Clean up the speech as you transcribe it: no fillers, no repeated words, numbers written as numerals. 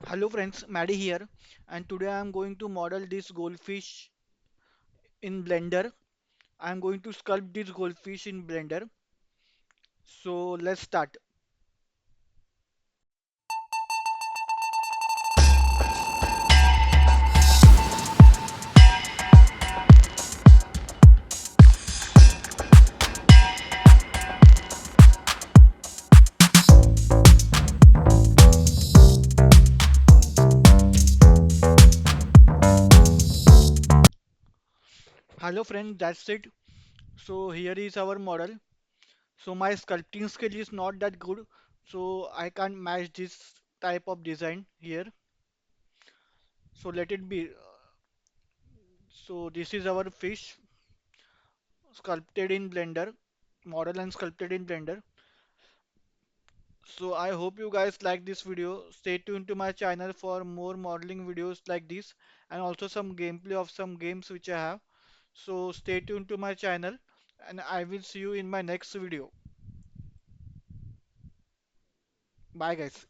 Hello friends, Maddie here, and today I am going to model this goldfish in Blender. I am going to sculpt this goldfish in Blender. So let's start. Hello friends, that's it. So here is our model. So my sculpting skill is not that good, so I can't match this type of design here. So let it be. So this is our fish sculpted in Blender, model and sculpted in Blender. So I hope you guys like this video. Stay tuned to my channel for more modeling videos like this and also some gameplay of some games which I have. So stay tuned to my channel and I will see you in my next video. Bye guys.